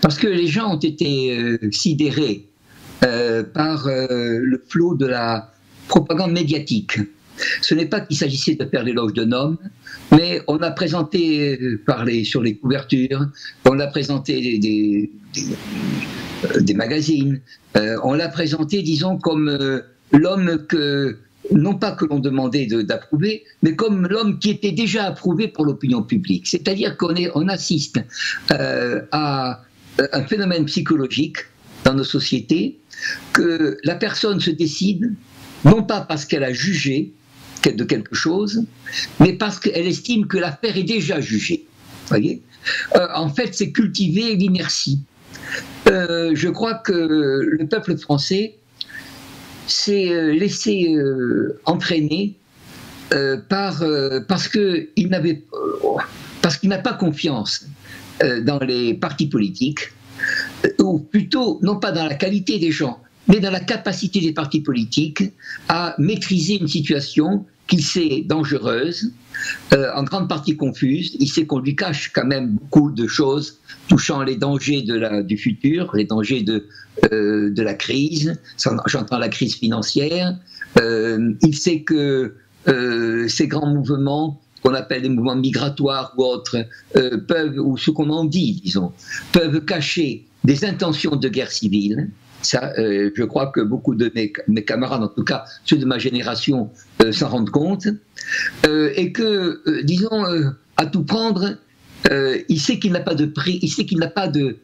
Parce que les gens ont été sidérés par le flot de la propagande médiatique. Ce n'est pas qu'il s'agissait de faire l'éloge d'un homme, mais on a présenté, sur les couvertures, on a présenté des magazines, on l'a présenté, disons, comme l'homme que, non pas que l'on demandait d'approuver, mais comme l'homme qui était déjà approuvé pour l'opinion publique. C'est-à-dire qu'on assiste à un phénomène psychologique dans nos sociétés, que la personne se décide, non pas parce qu'elle a jugé de quelque chose, mais parce qu'elle estime que l'affaire est déjà jugée. Voyez, en fait, c'est cultiver l'inertie. Je crois que le peuple français s'est laissé entraîner parce qu'il n'a pas confiance dans les partis politiques, ou plutôt, non pas dans la qualité des gens, mais dans la capacité des partis politiques à maîtriser une situation qu'il sait dangereuse, en grande partie confuse. Il sait qu'on lui cache quand même beaucoup de choses touchant les dangers du futur, les dangers de la crise, j'entends la crise financière. Il sait que ces grands mouvements, qu'on appelle des mouvements migratoires ou autres, ou ce qu'on en dit, disons, peuvent cacher des intentions de guerre civile. Ça, je crois que beaucoup de mes camarades, en tout cas ceux de ma génération, s'en rendent compte. Et que, disons, à tout prendre, il sait qu'il n'a pas de prix, il sait qu'il n'a pas de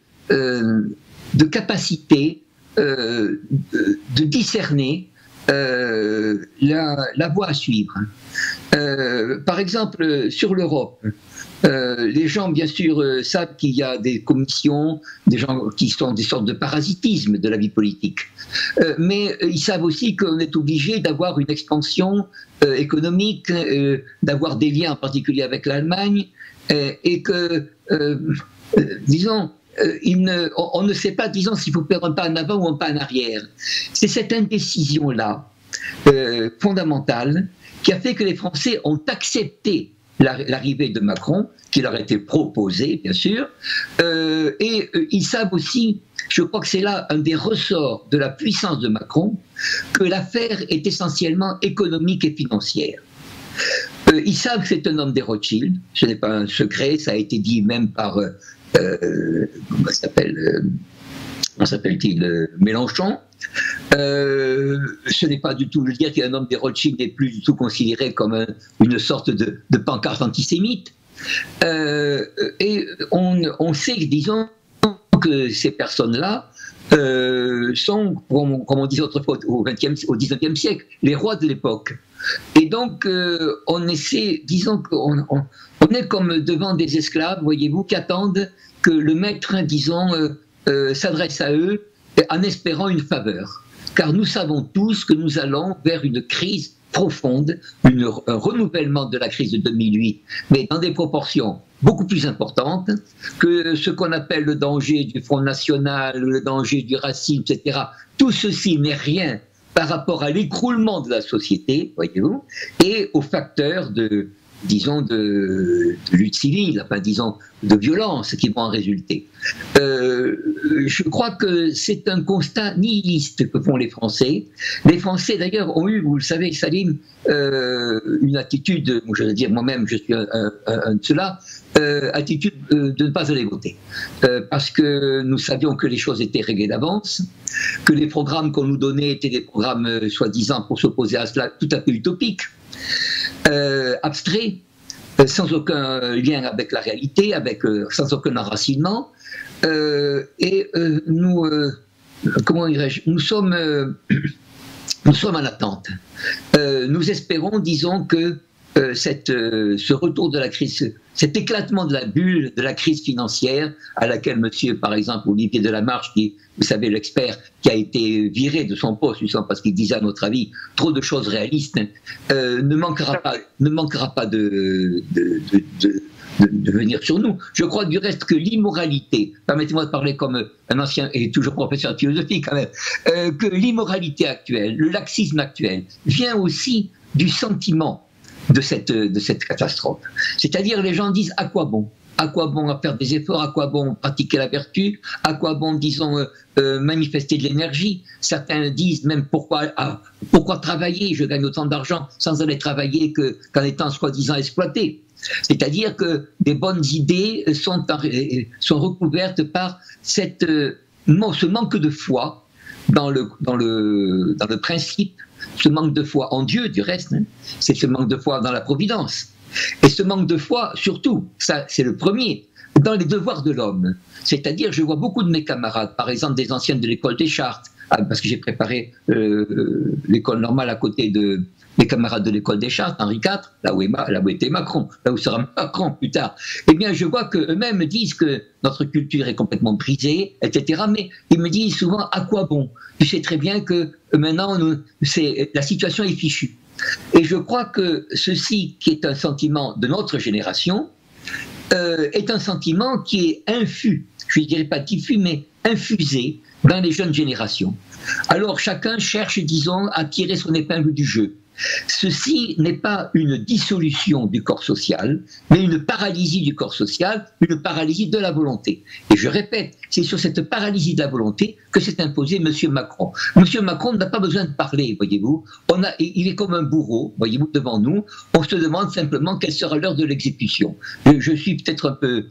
capacité de discerner la voie à suivre. Par exemple, sur l'Europe, les gens, bien sûr, savent qu'il y a des commissions, des gens qui sont des sortes de parasitisme de la vie politique. Mais ils savent aussi qu'on est obligé d'avoir une expansion économique, d'avoir des liens en particulier avec l'Allemagne, et que, disons, on ne sait pas, disons, s'il faut faire un pas en avant ou un pas en arrière. C'est cette indécision-là, fondamentale, qui a fait que les Français ont accepté l'arrivée de Macron, qui leur a été proposée, bien sûr, et ils savent aussi, je crois que c'est là un des ressorts de la puissance de Macron, que l'affaire est essentiellement économique et financière. Ils savent que c'est un homme des Rothschild, ce n'est pas un secret, ça a été dit même par, comment s'appelle-t-il, Mélenchon. Ce n'est pas du tout le dire qu'un homme des Rothschild n'est plus du tout considéré comme une sorte de pancarte antisémite. Et on sait, disons, que ces personnes-là sont, comme on disait autrefois au XIXe siècle, les rois de l'époque. Et donc, on essaie, disons qu'on est comme devant des esclaves, voyez-vous, qui attendent que le maître, disons, s'adresse à eux en espérant une faveur. Car nous savons tous que nous allons vers une crise profonde, un renouvellement de la crise de 2008, mais dans des proportions beaucoup plus importantes que ce qu'on appelle le danger du Front National, le danger du racisme, etc. Tout ceci n'est rien par rapport à l'écroulement de la société, voyez-vous, et aux facteurs de lutte civile, enfin, disons, de violence qui vont en résulter. Je crois que c'est un constat nihiliste que font les Français. Les Français, d'ailleurs, ont eu, vous le savez, Salim, une attitude, je veux dire, moi-même, je suis un de ceux-là, attitude de ne pas aller voter. Parce que nous savions que les choses étaient réglées d'avance, que les programmes qu'on nous donnait étaient des programmes, soi-disant, pour s'opposer à cela, tout à fait utopiques, abstraits, sans aucun lien avec la réalité, sans aucun enracinement. Et comment dirais-je, nous sommes en attente. Nous espérons, disons, que ce retour de la crise, cet éclatement de la bulle, de la crise financière, à laquelle monsieur, par exemple, Olivier Delamarche, qui, vous savez, l'expert, qui a été viré de son poste, parce qu'il disait, à notre avis, trop de choses réalistes, ne manquera pas de venir sur nous. Je crois du reste que l'immoralité, permettez-moi de parler comme un ancien et toujours professeur de philosophie quand même, que l'immoralité actuelle, le laxisme actuel, vient aussi du sentiment de cette catastrophe. C'est-à-dire, les gens disent à quoi bon? À quoi bon faire des efforts? À quoi bon pratiquer la vertu? À quoi bon, disons, manifester de l'énergie? Certains disent même pourquoi travailler? Je gagne autant d'argent sans aller travailler qu'en étant soi-disant exploité. C'est-à-dire que des bonnes idées sont recouvertes par ce manque de foi dans le principe, ce manque de foi en Dieu, du reste, hein. C'est ce manque de foi dans la providence. Et ce manque de foi, surtout, ça c'est le premier, dans les devoirs de l'homme. C'est-à-dire, je vois beaucoup de mes camarades, par exemple des anciennes de l'école des Chartes, parce que j'ai préparé l'école normale à côté des camarades de l'école des Chartes, Henri IV, là où était Macron, là où sera Macron plus tard. Eh bien, je vois qu'eux-mêmes disent que notre culture est complètement brisée, etc. Mais ils me disent souvent, à quoi bon? Tu sais très bien que maintenant, la situation est fichue. Et je crois que ceci, qui est un sentiment de notre génération, est un sentiment qui est infus, je ne dirais pas diffus, mais infusé dans les jeunes générations. Alors chacun cherche, disons, à tirer son épingle du jeu. Ceci n'est pas une dissolution du corps social, mais une paralysie du corps social, une paralysie de la volonté. Et je répète, c'est sur cette paralysie de la volonté que s'est imposé M. Macron. M. Macron n'a pas besoin de parler, voyez-vous. Il est comme un bourreau, voyez-vous, devant nous. On se demande simplement quelle sera l'heure de l'exécution. Je suis peut-être un peu,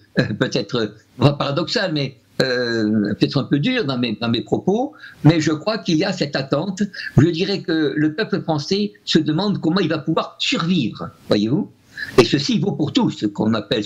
paradoxal, mais peut-être un peu dur dans mes propos, mais je crois qu'il y a cette attente. Je dirais que le peuple français se demande comment il va pouvoir survivre, voyez-vous. Et ceci vaut pour tous, ce qu'on appelle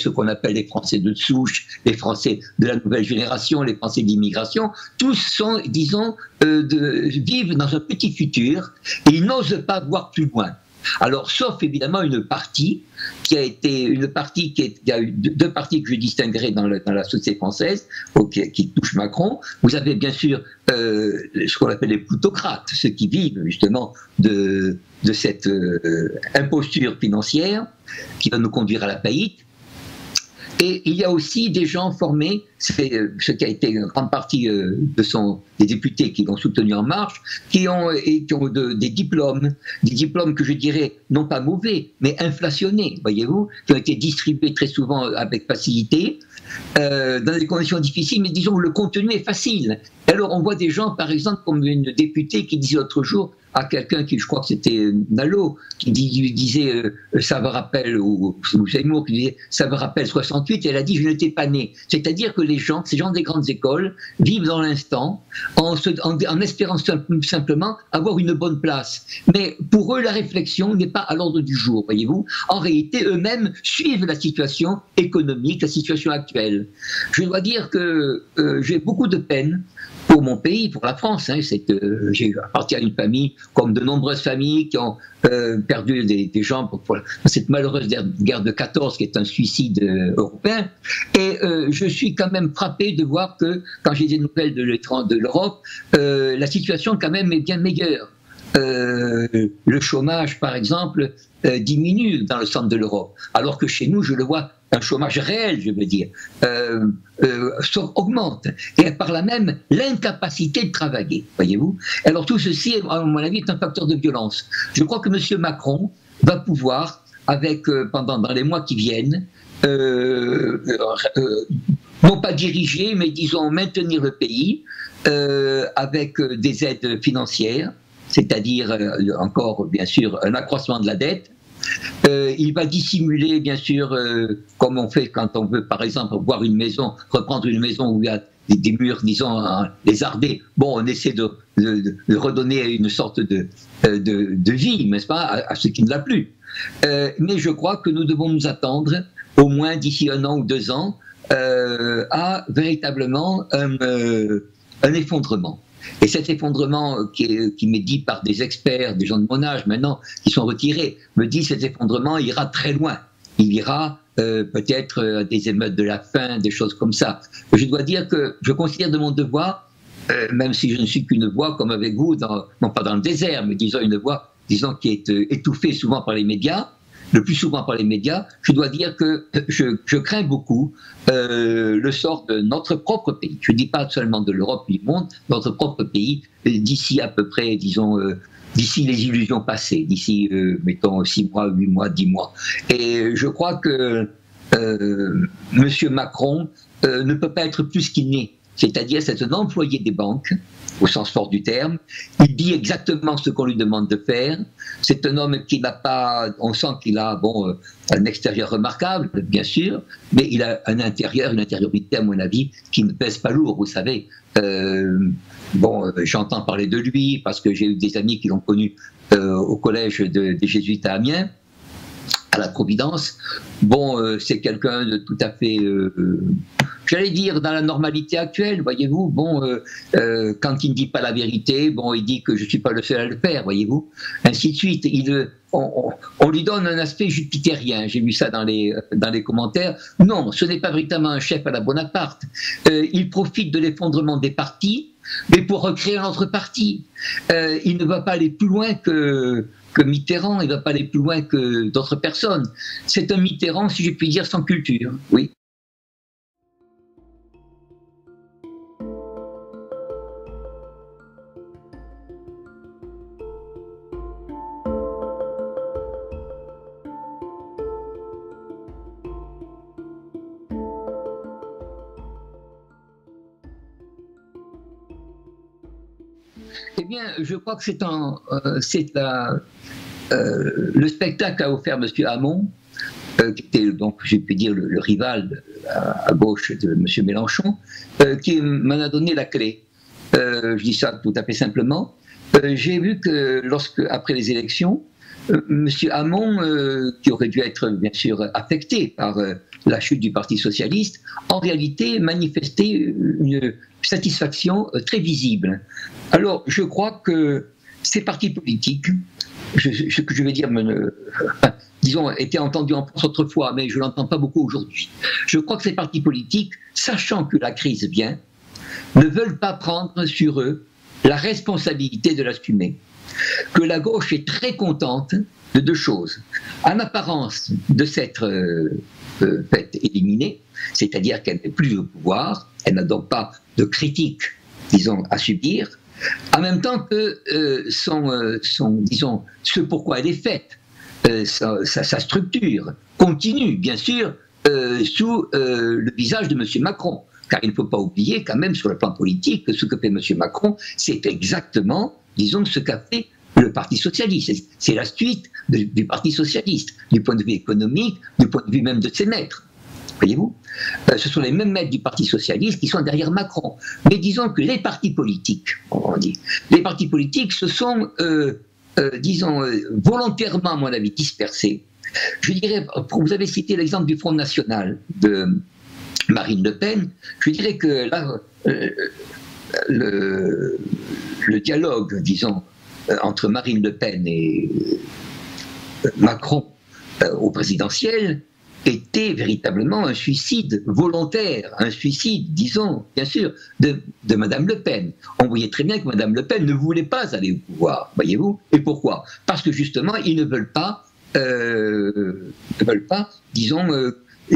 les Français de souche, les Français de la nouvelle génération, les Français d'immigration. Tous sont, disons, vivent dans un petit futur et ils n'osent pas voir plus loin. Alors, sauf évidemment une partie qui a été il y a eu deux parties que je distinguerai dans la société française qui touchent Macron. Vous avez bien sûr ce qu'on appelle les plutocrates, ceux qui vivent justement de cette imposture financière qui va nous conduire à la faillite. Et il y a aussi des gens formés, c'est ce qui a été une grande partie des députés qui l'ont soutenu En Marche, qui ont des diplômes que je dirais non pas mauvais, mais inflationnés, voyez-vous, qui ont été distribués très souvent avec facilité, dans des conditions difficiles, mais disons le contenu est facile. Et alors on voit des gens, par exemple, comme une députée qui disait l'autre jour à quelqu'un qui, je crois que c'était Nalo, qui disait ça me rappelle, ou Zemmour qui disait ça me rappelle 68, et elle a dit je n'étais pas né. C'est-à-dire que ces gens des grandes écoles vivent dans l'instant en espérant simplement avoir une bonne place. Mais pour eux, la réflexion n'est pas à l'ordre du jour, voyez-vous. En réalité, eux-mêmes suivent la situation économique, la situation actuelle. Je dois dire que j'ai beaucoup de peine pour mon pays, pour la France. J'ai appartenu à une famille, comme de nombreuses familles qui ont perdu des gens pour cette malheureuse guerre de 14 qui est un suicide européen. Et je suis quand même frappé de voir que, quand j'ai des nouvelles de l'Europe, la situation quand même est bien meilleure. Le chômage, par exemple, diminue dans le centre de l'Europe, alors que chez nous, je le vois, un chômage réel, je veux dire, augmente. Et par là même, l'incapacité de travailler, voyez-vous. Alors tout ceci, à mon avis, est un facteur de violence. Je crois que M. Macron va pouvoir, dans les mois qui viennent, non pas diriger, mais disons maintenir le pays avec des aides financières, c'est-à-dire encore, bien sûr, un accroissement de la dette. Il va dissimuler, bien sûr, comme on fait quand on veut, par exemple, reprendre une maison où il y a des murs, disons, lézardés. Bon, on essaie de redonner une sorte de vie, n'est-ce pas, à ce qui ne l'a plus. Mais je crois que nous devons nous attendre, au moins d'ici 1 an ou 2 ans, à véritablement un effondrement. Et cet effondrement qui m'est dit par des experts, des gens de mon âge maintenant, qui sont retirés, me dit cet effondrement ira très loin. Il ira peut-être à des émeutes de la faim, des choses comme ça. Je dois dire que je considère de mon devoir, même si je ne suis qu'une voix comme avec vous, non pas dans le désert, mais disons une voix qui est étouffée souvent par les médias, le plus souvent par les médias, je dois dire que je crains beaucoup le sort de notre propre pays. Je ne dis pas seulement de l'Europe et du monde, notre propre pays, d'ici à peu près, disons, d'ici les illusions passées, d'ici, mettons, 6 mois, 8 mois, 10 mois. Et je crois que Monsieur Macron ne peut pas être plus qu'il n'est. C'est-à-dire, c'est un employé des banques, au sens fort du terme. Il dit exactement ce qu'on lui demande de faire. C'est un homme qui n'a pas... On sent qu'il a, un extérieur remarquable, bien sûr, mais il a un intérieur, une intériorité, à mon avis, qui ne pèse pas lourd, vous savez. J'entends parler de lui, parce que j'ai eu des amis qui l'ont connu au collège des Jésuites à Amiens, à la Providence. C'est quelqu'un de tout à fait... j'allais dire dans la normalité actuelle, voyez-vous, quand il ne dit pas la vérité, il dit que je ne suis pas le seul à le faire, voyez-vous, ainsi de suite. On lui donne un aspect jupitérien, j'ai vu ça dans les commentaires. Non, ce n'est pas véritablement un chef à la Bonaparte. Il profite de l'effondrement des partis, mais pour recréer un autre parti. Il ne va pas aller plus loin que Mitterrand, il ne va pas aller plus loin que d'autres personnes. C'est un Mitterrand, si je puis dire, sans culture, oui. Eh bien, je crois que le spectacle qu'a offert M. Hamon, qui était donc, je puis dire, le rival à gauche de M. Mélenchon, qui m'en a donné la clé. Je dis ça tout à fait simplement. J'ai vu que après les élections, M. Hamon, qui aurait dû être bien sûr affecté par la chute du Parti socialiste, en réalité manifestait une satisfaction très visible. Alors, je crois que ces partis politiques, ce que je vais dire, disons, étaient entendus en France autrefois, mais je ne l'entends pas beaucoup aujourd'hui. Je crois que ces partis politiques, sachant que la crise vient, ne veulent pas prendre sur eux la responsabilité de l'assumer. Que la gauche est très contente de deux choses. En apparence, de s'être faite éliminer, c'est-à-dire qu'elle n'est plus au pouvoir, elle n'a donc pas de critique, disons, à subir, en même temps que disons, ce pourquoi elle est faite, sa structure continue, bien sûr, sous le visage de M. Macron. Car il ne faut pas oublier, quand même, sur le plan politique, que ce que fait M. Macron, c'est exactement, disons, ce qu'a fait le Parti socialiste. C'est la suite du Parti socialiste, du point de vue économique, du point de vue même de ses maîtres. Voyez-vous, ce sont les mêmes maîtres du Parti socialiste qui sont derrière Macron. Mais disons que les partis politiques, les partis politiques se sont, disons, volontairement, à mon avis, dispersés. Je dirais, vous avez cité l'exemple du Front National de Marine Le Pen, je dirais que là, le dialogue, disons, entre Marine Le Pen et Macron au présidentiel était véritablement un suicide volontaire, un suicide, disons, bien sûr, de Madame Le Pen. On voyait très bien que Madame Le Pen ne voulait pas aller au pouvoir, voyez-vous. Et pourquoi? Parce que justement, ils ne veulent pas, disons,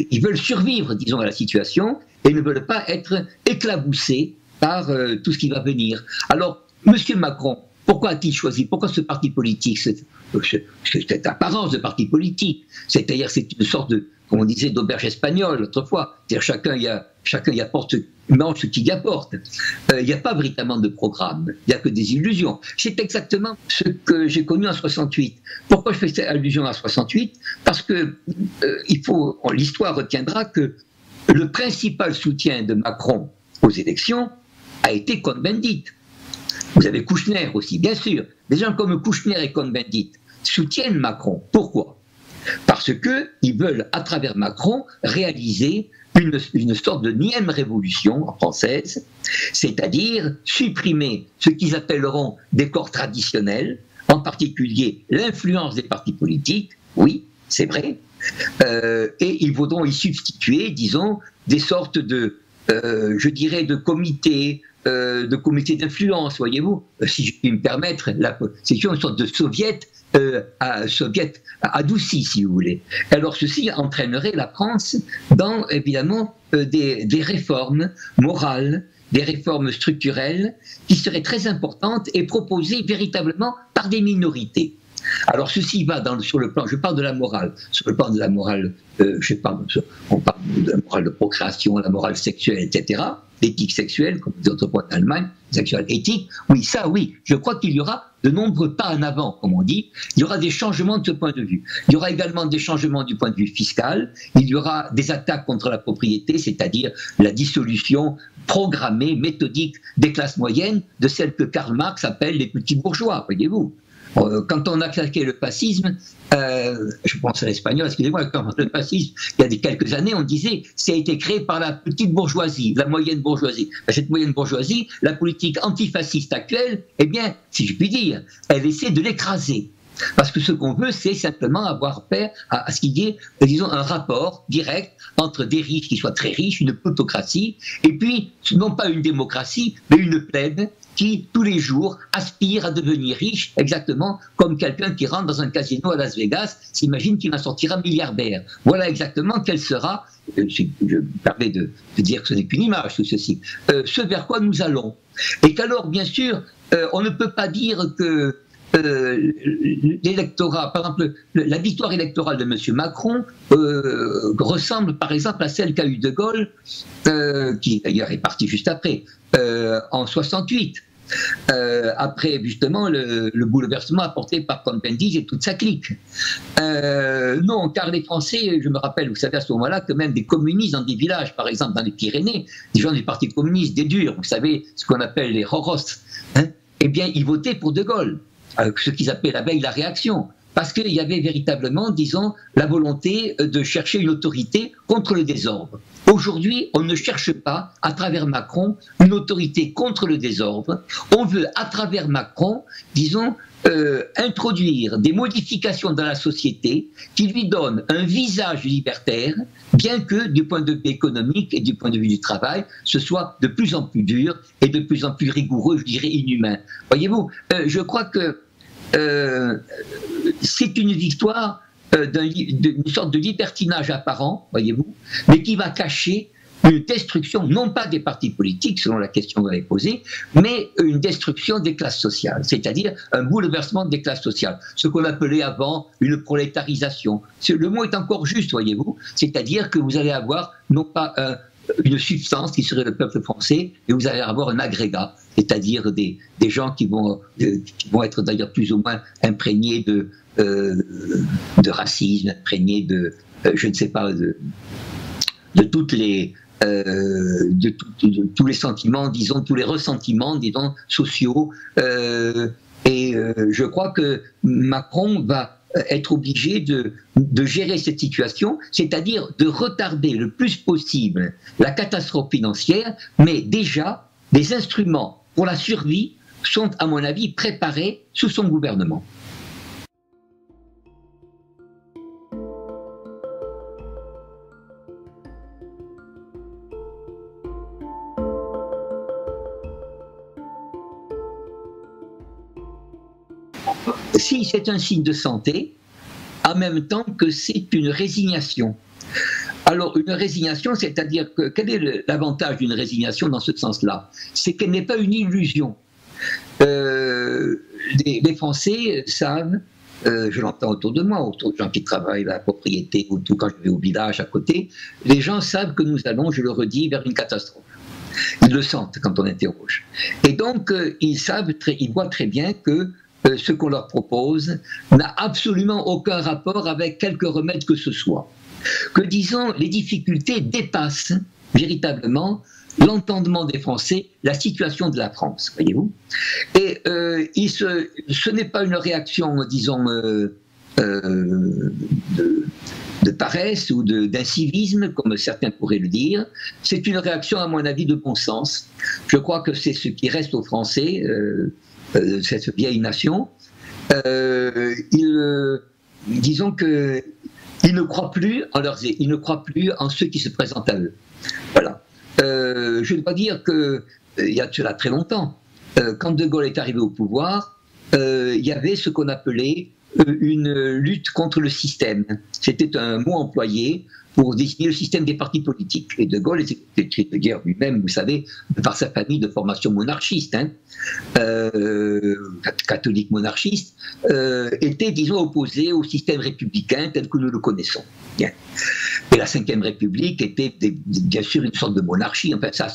ils veulent survivre, disons, à la situation et ne veulent pas être éclaboussés par tout ce qui va venir. Alors, M. Macron, pourquoi a-t-il choisi? Pourquoi ce parti politique, cette apparence de parti politique? C'est-à-dire, c'est une sorte de, comme on disait, d'auberge espagnole autrefois. C'est-à-dire, chacun y apporte, mange ce qu'il y apporte. Il n'y a pas véritablement de programme, il n'y a que des illusions. C'est exactement ce que j'ai connu en 68. Pourquoi je fais cette allusion à 68? Parce que l'histoire retiendra que le principal soutien de Macron aux élections a été Cohn-Bendit. Vous avez Kouchner aussi, bien sûr. Des gens comme Kouchner et Cohn-Bendit soutiennent Macron. Pourquoi? Parce qu'ils veulent, à travers Macron, réaliser une sorte de nième révolution française, c'est-à-dire supprimer ce qu'ils appelleront des corps traditionnels, en particulier l'influence des partis politiques, oui, c'est vrai, et ils voudront y substituer, disons, des sortes de, je dirais, de comités d'influence, voyez-vous, si je puis me permettre, c'est une sorte de soviet adouci, si vous voulez. Alors ceci entraînerait la France dans, évidemment, des réformes morales, des réformes structurelles qui seraient très importantes et proposées véritablement par des minorités. Alors ceci va sur le plan, je parle de la morale, sur le plan de la morale, on parle de la morale de procréation, la morale sexuelle, etc., l'éthique sexuelle, comme d'autres points en Allemagne, sexuelle éthique, oui, ça oui, je crois qu'il y aura de nombreux pas en avant, comme on dit, il y aura des changements de ce point de vue. Il y aura également des changements du point de vue fiscal, il y aura des attaques contre la propriété, c'est-à-dire la dissolution programmée, méthodique des classes moyennes, de celles que Karl Marx appelle les petits bourgeois, voyez-vous. Quand on a claqué le fascisme, je pense à l'espagnol, excusez-moi, quand le fascisme, il y a quelques années, on disait ça a été créé par la petite bourgeoisie, la moyenne bourgeoisie. Cette moyenne bourgeoisie, la politique antifasciste actuelle, eh bien, si je puis dire, elle essaie de l'écraser. Parce que ce qu'on veut, c'est simplement avoir paix à ce qu'il y ait, disons, un rapport direct entre des riches qui soient très riches, une plutocratie, et puis, non pas une démocratie, mais une plèbe qui, tous les jours, aspire à devenir riche, exactement comme quelqu'un qui rentre dans un casino à Las Vegas s'imagine qu'il en sortira milliardaire. Voilà exactement quel sera, je me permets de dire que ce n'est qu'une image tout ceci, ce vers quoi nous allons. Et qu'alors, bien sûr, on ne peut pas dire que l'électorat, par exemple, la victoire électorale de M. Macron ressemble par exemple à celle qu'a eu De Gaulle, qui d'ailleurs est parti juste après, en 68, après justement le bouleversement apporté par Cohn-Bendit et toute sa clique. Non, car les Français, je me rappelle, vous savez à ce moment-là, que même des communistes dans des villages, par exemple dans les Pyrénées, des gens du Parti communiste, des durs, vous savez, ce qu'on appelle les roros, hein, eh bien, ils votaient pour De Gaulle. Ce qu'ils appelaient la veille la réaction, parce qu'il y avait véritablement, disons, la volonté de chercher une autorité contre le désordre. Aujourd'hui, on ne cherche pas, à travers Macron, une autorité contre le désordre. On veut, à travers Macron, disons, introduire des modifications dans la société qui lui donnent un visage libertaire, bien que du point de vue économique et du point de vue du travail, ce soit de plus en plus dur et de plus en plus rigoureux, je dirais inhumain. Voyez-vous, je crois que c'est une victoire d'une sorte de libertinage apparent, voyez-vous, mais qui va cacher une destruction, non pas des partis politiques, selon la question que vous avez posée, mais une destruction des classes sociales, c'est-à-dire un bouleversement des classes sociales, ce qu'on appelait avant une prolétarisation. Le mot est encore juste, voyez-vous, c'est-à-dire que vous allez avoir non pas une substance qui serait le peuple français, mais vous allez avoir un agrégat, c'est-à-dire des gens qui vont être d'ailleurs plus ou moins imprégnés de racisme, imprégnés de, je ne sais pas, de toutes les de tous les sentiments, disons, tous les ressentiments, disons, sociaux. Je crois que Macron va être obligé de gérer cette situation, c'est-à-dire de retarder le plus possible la catastrophe financière, mais déjà, des instruments pour la survie sont, à mon avis, préparés sous son gouvernement. Si c'est un signe de santé, en même temps que c'est une résignation. Alors, une résignation, c'est-à-dire que quel est l'avantage d'une résignation dans ce sens-là? C'est qu'elle n'est pas une illusion. Les Français savent, je l'entends autour de moi, autour de gens qui travaillent à la propriété, ou tout quand je vais au village à côté, les gens savent que nous allons, je le redis, vers une catastrophe. Ils le sentent quand on interroge. Et donc, ils voient très bien que ce qu'on leur propose n'a absolument aucun rapport avec quelque remède que ce soit. Que, disons, les difficultés dépassent véritablement l'entendement des Français, la situation de la France, voyez-vous. Et ce n'est pas une réaction, disons, de paresse ou d'incivisme, comme certains pourraient le dire. C'est une réaction, à mon avis, de bon sens. Je crois que c'est ce qui reste aux Français, cette vieille nation. Disons que ils ne croient plus en leurs, ils ne croient plus en ceux qui se présentent à eux. Voilà. Je dois dire que il y a cela très longtemps, quand De Gaulle est arrivé au pouvoir, il y avait ce qu'on appelait une lutte contre le système. C'était un mot employé pour désigner le système des partis politiques. Et De Gaulle était de guerre lui-même, vous savez, par sa famille de formation monarchiste, hein, catholique monarchiste, était, disons, opposé au système républicain tel que nous le connaissons. Bien. Et la Ve République était bien sûr une sorte de monarchie, en fait ça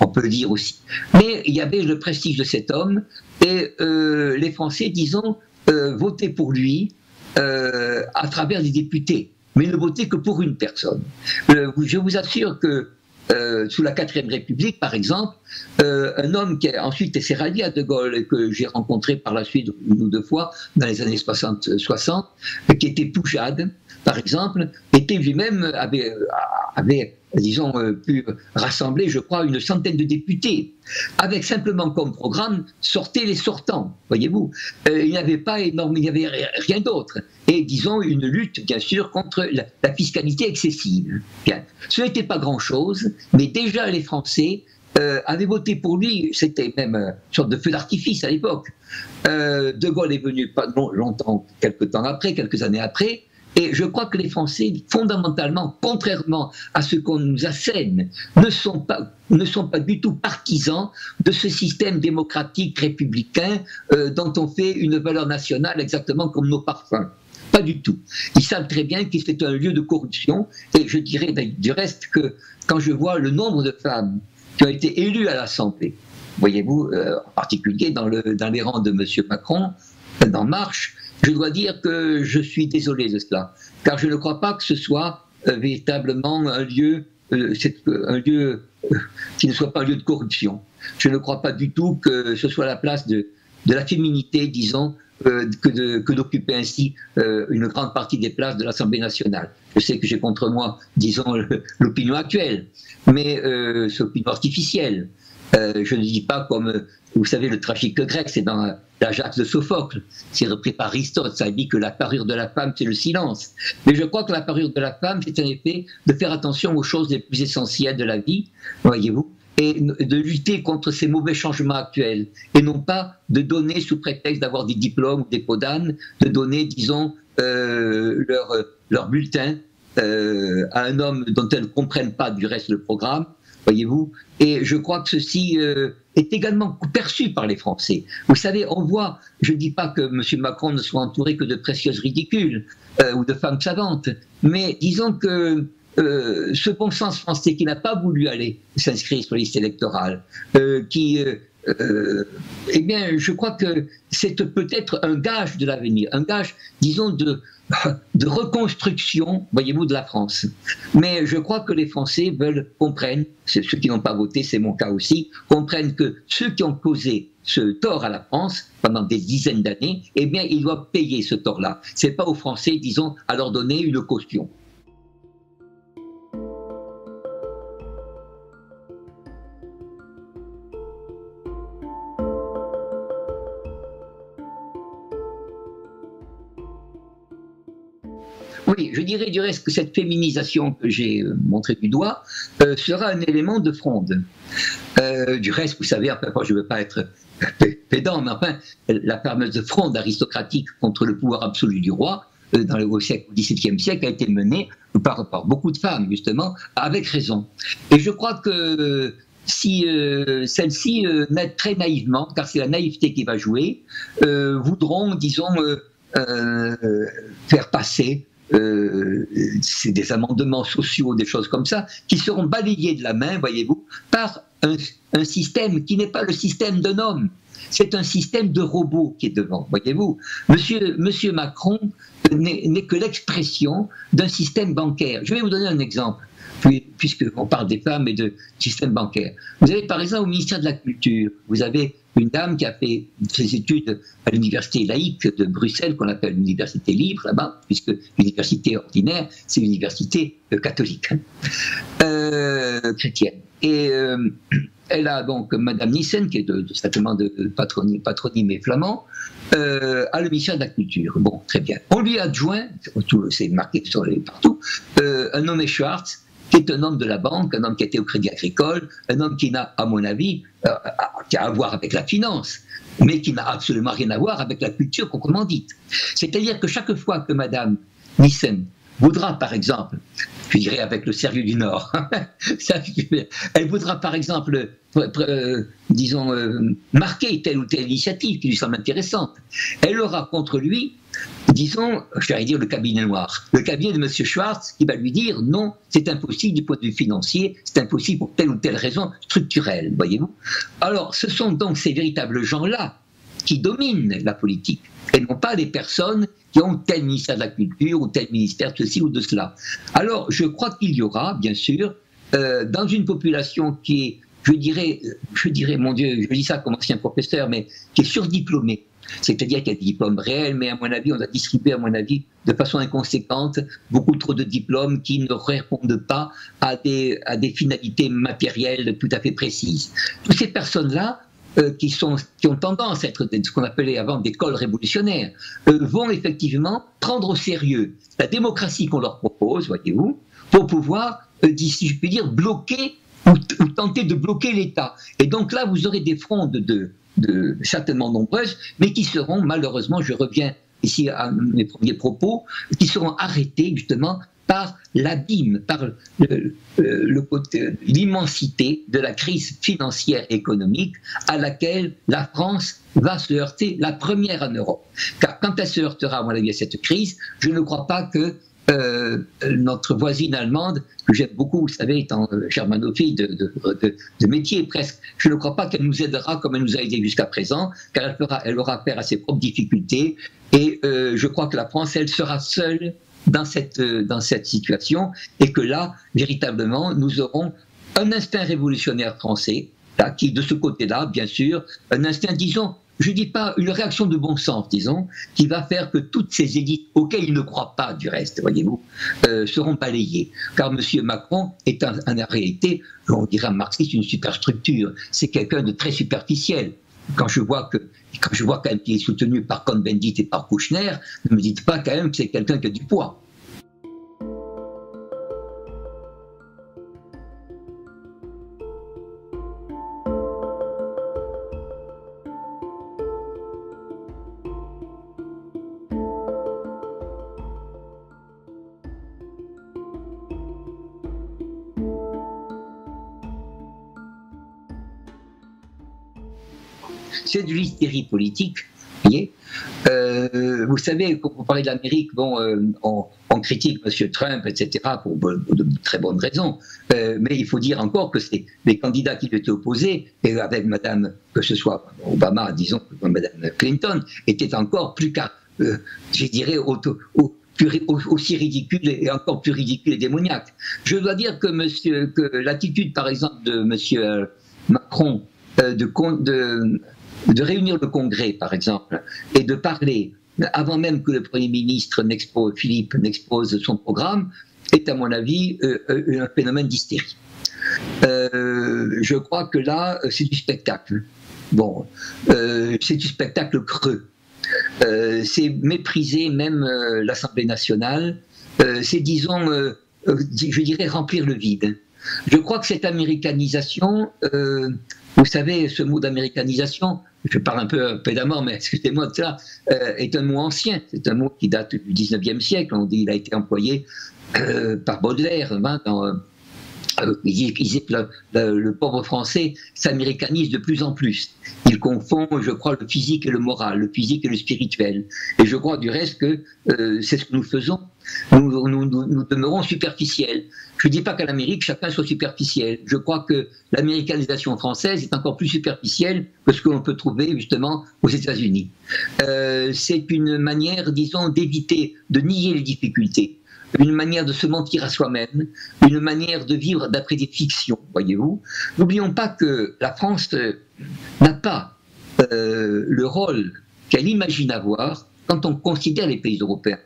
on peut le dire aussi. Mais il y avait le prestige de cet homme, et les Français, disons, votaient pour lui à travers des députés, mais ne votaient que pour une personne. Je vous assure que sous la Quatrième République, par exemple, un homme qui ensuite s'est rallié à De Gaulle et que j'ai rencontré par la suite une ou deux fois dans les années 60, qui était Poujade, par exemple, était lui-même avait disons, pu rassembler, je crois, une centaine de députés, avec simplement comme programme « sortez les sortants », voyez-vous. Il n'y avait pas énorme, il n'y avait rien d'autre. Et, disons, une lutte, bien sûr, contre la fiscalité excessive. Bien. Ce n'était pas grand-chose, mais déjà les Français avaient voté pour lui, c'était même une sorte de feu d'artifice à l'époque. De Gaulle est venu pas longtemps, quelques années après, et je crois que les Français, fondamentalement, contrairement à ce qu'on nous assène, ne sont pas du tout partisans de ce système démocratique républicain dont on fait une valeur nationale exactement comme nos parfums. Pas du tout. Ils savent très bien que c'est un lieu de corruption, et je dirais du reste que quand je vois le nombre de femmes qui ont été élues à l'Assemblée, voyez-vous, en particulier dans les rangs de M. Macron, d'En Marche, je dois dire que je suis désolé de cela, car je ne crois pas que ce soit véritablement un lieu qui ne soit pas un lieu de corruption. Je ne crois pas du tout que ce soit la place de la féminité, disons, que d'occuper ainsi une grande partie des places de l'Assemblée nationale. Je sais que j'ai contre moi, disons, l'opinion actuelle, mais c'est l'opinion artificielle. Je ne dis pas comme, vous savez, le tragique grec, c'est dans l'Ajax de Sophocle, c'est repris par Aristote, ça dit que la parure de la femme, c'est le silence. Mais je crois que la parure de la femme, c'est en effet de faire attention aux choses les plus essentielles de la vie, voyez-vous, et de lutter contre ces mauvais changements actuels, et non pas de donner, sous prétexte d'avoir des diplômes ou des peaux d'âne, de donner, disons, leur bulletin à un homme dont elles ne comprennent pas du reste le programme, voyez-vous, et je crois que ceci est également perçu par les Français. Vous savez, on voit, je ne dis pas que M. Macron ne soit entouré que de précieuses ridicules ou de femmes savantes, mais disons que ce bon sens français qui n'a pas voulu aller s'inscrire sur la liste électorale, eh bien, je crois que c'est peut-être un gage de l'avenir, un gage, disons, de reconstruction, voyez-vous, de la France. Mais je crois que les Français comprennent, ceux qui n'ont pas voté, c'est mon cas aussi, comprennent que ceux qui ont causé ce tort à la France pendant des dizaines d'années, eh bien, ils doivent payer ce tort-là. C'est pas aux Français, disons, à leur donner une caution. Oui, je dirais du reste que cette féminisation que j'ai montrée du doigt sera un élément de fronde. Du reste, vous savez, enfin, je ne veux pas être pédant, mais enfin, la fameuse fronde aristocratique contre le pouvoir absolu du roi, au XVIIe siècle, a été menée par beaucoup de femmes, justement, avec raison. Et je crois que si celles-ci, très naïvement, car c'est la naïveté qui va jouer, voudront, disons, faire passer c'est des amendements sociaux, des choses comme ça, qui seront balayés de la main, voyez-vous, par un système qui n'est pas le système d'un homme. C'est un système de robots qui est devant, voyez-vous. Monsieur Macron n'est que l'expression d'un système bancaire. Je vais vous donner un exemple, puisqu'on parle des femmes et de système bancaire. Vous avez par exemple au ministère de la Culture, vous avez une dame qui a fait ses études à l'université laïque de Bruxelles, qu'on appelle l'université libre là-bas, puisque l'université ordinaire, c'est l'université catholique, chrétienne. Et elle a donc Madame Nyssen, qui est certainement de patronyme et flamand, à le ministère de la Culture. Bon, très bien. On lui adjoint, c'est marqué partout, un nommé Schwartz, qui est un homme de la banque, un homme qui a été au Crédit Agricole, un homme qui n'a, à mon avis, qui a à voir avec la finance, mais qui n'a absolument rien à voir avec la culture proprement dite. C'est-à-dire que chaque fois que Madame Nyssen voudra, par exemple, je dirais avec le sérieux du Nord, elle voudra, par exemple, disons, marquer telle ou telle initiative qui lui semble intéressante, elle aura contre lui, disons, je vais dire le cabinet noir, le cabinet de M. Schwartz qui va lui dire non, c'est impossible du point de vue financier, c'est impossible pour telle ou telle raison structurelle, voyez-vous. Alors, ce sont donc ces véritables gens-là qui dominent la politique, et non pas les personnes qui ont tel ministère de la Culture ou tel ministère de ceci ou de cela. Alors, je crois qu'il y aura, bien sûr, dans une population qui est, je dirais, mon Dieu, je dis ça comme ancien professeur, mais qui est surdiplômée, c'est-à-dire qu'il y a des diplômes réels, mais à mon avis, on a distribué, à mon avis, de façon inconséquente, beaucoup trop de diplômes qui ne répondent pas à des finalités matérielles tout à fait précises. Toutes ces personnes-là, qui ont tendance à être ce qu'on appelait avant des cols révolutionnaires, vont effectivement prendre au sérieux la démocratie qu'on leur propose, voyez-vous, pour pouvoir, si je puis dire, bloquer ou tenter de bloquer l'État. Et donc là, vous aurez des frondes certainement nombreuses, mais qui seront malheureusement, je reviens ici à mes premiers propos, qui seront arrêtées justement par l'abîme, par l'immensité de la crise financière et économique à laquelle la France va se heurter, la première en Europe. Car quand elle se heurtera, à mon avis, à cette crise, je ne crois pas que notre voisine allemande, que j'aime beaucoup, vous savez, étant germanophile de métier presque, je ne crois pas qu'elle nous aidera comme elle nous a aidés jusqu'à présent, car elle aura affaire à ses propres difficultés, et je crois que la France, elle sera seule dans cette situation, et que là, véritablement, nous aurons un instinct révolutionnaire français, là, qui, de ce côté-là, bien sûr, un instinct, disons, je ne dis pas une réaction de bon sens, disons, qui va faire que toutes ces élites, auxquelles ils ne croient pas du reste, voyez-vous, seront balayées. Car M. Macron est en réalité, on dirait un marxiste, une superstructure. C'est quelqu'un de très superficiel. Quand je vois quand même qu'il est soutenu par Cohn-Bendit et par Kouchner, ne me dites pas quand même que c'est quelqu'un qui a du poids. C'est de l'hystérie politique, vous voyez. Vous savez, quand on parlait de l'Amérique, bon, on critique M. Trump, etc., pour de très bonnes raisons, mais il faut dire encore que c'est les candidats qui lui étaient opposés, et avec Madame, que ce soit Obama, disons, ou Madame Clinton, étaient encore plus je dirais, aussi ridicule et encore plus ridicule et démoniaque. Je dois dire que l'attitude, par exemple, de M. Macron, de réunir le Congrès, par exemple, et de parler, avant même que le Premier ministre Philippe n'expose son programme, est, à mon avis, un phénomène d'hystérie. Je crois que là, c'est du spectacle. Bon, c'est du spectacle creux. C'est mépriser même l'Assemblée nationale. C'est, disons, je dirais, remplir le vide. Je crois que cette américanisation, vous savez, ce mot d'américanisation, je parle un peu pédamment, mais excusez-moi de ça, est un mot ancien. C'est un mot qui date du 19e siècle. On dit qu'il a été employé par Baudelaire. Il disait que le pauvre français s'américanise de plus en plus. Il confond, je crois, le physique et le moral, le physique et le spirituel. Et je crois du reste que c'est ce que nous faisons. Nous demeurons superficiels. Je ne dis pas qu'à l'Amérique, chacun soit superficiel. Je crois que l'américanisation française est encore plus superficielle que ce que l'on peut trouver justement aux États-Unis. C'est une manière, disons, d'éviter, de nier les difficultés, une manière de se mentir à soi-même, une manière de vivre d'après des fictions, voyez-vous. N'oublions pas que la France n'a pas le rôle qu'elle imagine avoir quand on considère les pays européens.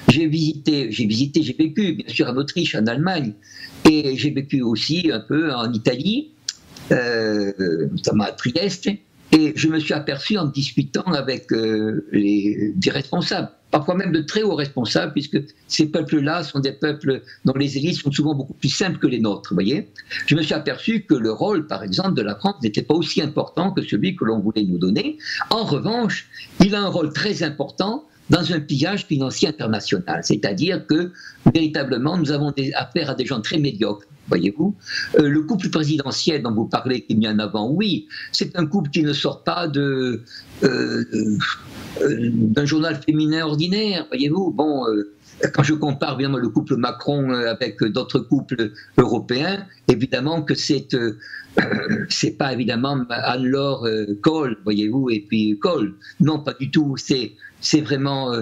J'ai vécu bien sûr en Autriche, en Allemagne, et j'ai vécu aussi un peu en Italie, notamment à Trieste, et je me suis aperçu en discutant avec des responsables, parfois même de très hauts responsables, puisque ces peuples-là sont des peuples dont les élites sont souvent beaucoup plus simples que les nôtres, vous voyez. Je me suis aperçu que le rôle, par exemple, de la France n'était pas aussi important que celui que l'on voulait nous donner. En revanche, il a un rôle très important dans un pillage financier international. C'est-à-dire que, véritablement, nous avons affaire à des gens très médiocres, voyez-vous. Le couple présidentiel dont vous parlez, qui est mis en avant, oui, c'est un couple qui ne sort pas d'un journal féminin ordinaire, voyez-vous. Bon, quand je compare évidemment le couple Macron avec d'autres couples européens, évidemment que c'est pas évidemment Anne-Laure Cole, voyez-vous, et puis Cole. Non, pas du tout. C'est vraiment,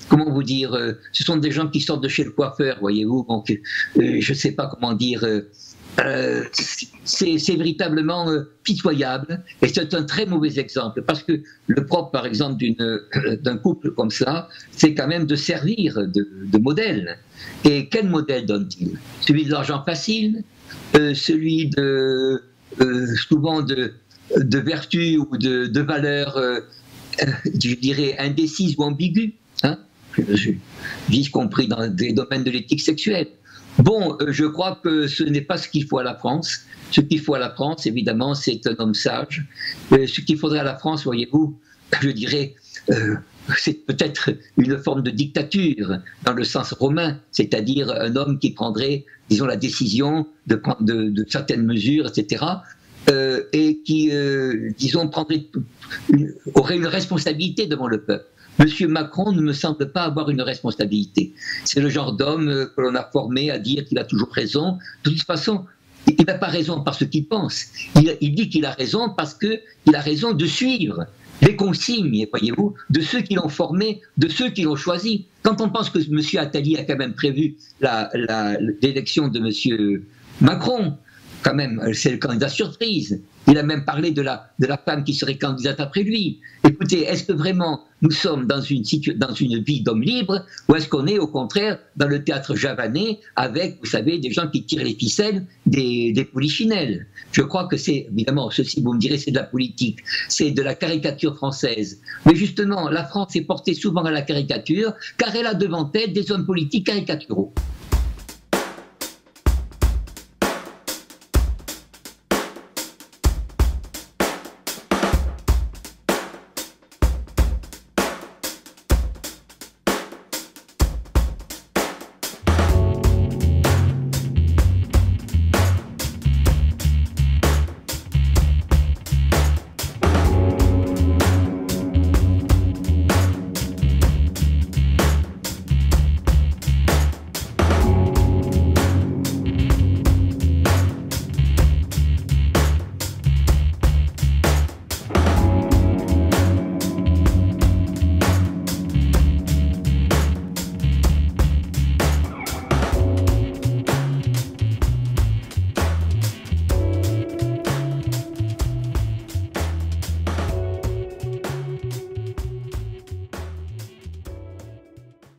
comment vous dire, ce sont des gens qui sortent de chez le coiffeur, voyez-vous. Donc, je ne sais pas comment dire. C'est véritablement pitoyable et c'est un très mauvais exemple parce que le propre, par exemple, d'un couple comme ça, c'est quand même de servir de modèle. Et quel modèle donne-t-il? Celui de l'argent facile, celui souvent de vertu ou de valeurs, je dirais, indécises ou ambiguës, hein, y compris dans des domaines de l'éthique sexuelle. Bon, je crois que ce n'est pas ce qu'il faut à la France. Ce qu'il faut à la France, évidemment, c'est un homme sage. Ce qu'il faudrait à la France, voyez-vous, je dirais, c'est peut-être une forme de dictature dans le sens romain, c'est-à-dire un homme qui prendrait, disons, la décision de certaines mesures, etc., et qui, disons, aurait une responsabilité devant le peuple. Monsieur Macron ne me semble pas avoir une responsabilité. C'est le genre d'homme que l'on a formé à dire qu'il a toujours raison. De toute façon, il n'a pas raison par ce qu'il pense. Il dit qu'il a raison parce qu'il a raison de suivre les consignes, voyez-vous, de ceux qui l'ont formé, de ceux qui l'ont choisi. Quand on pense que M. Attali a quand même prévu l'élection de M. Macron, quand même, c'est le candidat surprise. Il a même parlé de la femme qui serait candidate après lui. Écoutez, est-ce que vraiment nous sommes dans une vie d'homme libre ou est-ce qu'on est au contraire dans le théâtre javanais avec, vous savez, des gens qui tirent les ficelles des polichinelles? Je crois que c'est, évidemment, ceci, vous me direz, c'est de la politique, c'est de la caricature française. Mais justement, la France est portée souvent à la caricature car elle a devant elle des hommes politiques caricaturaux.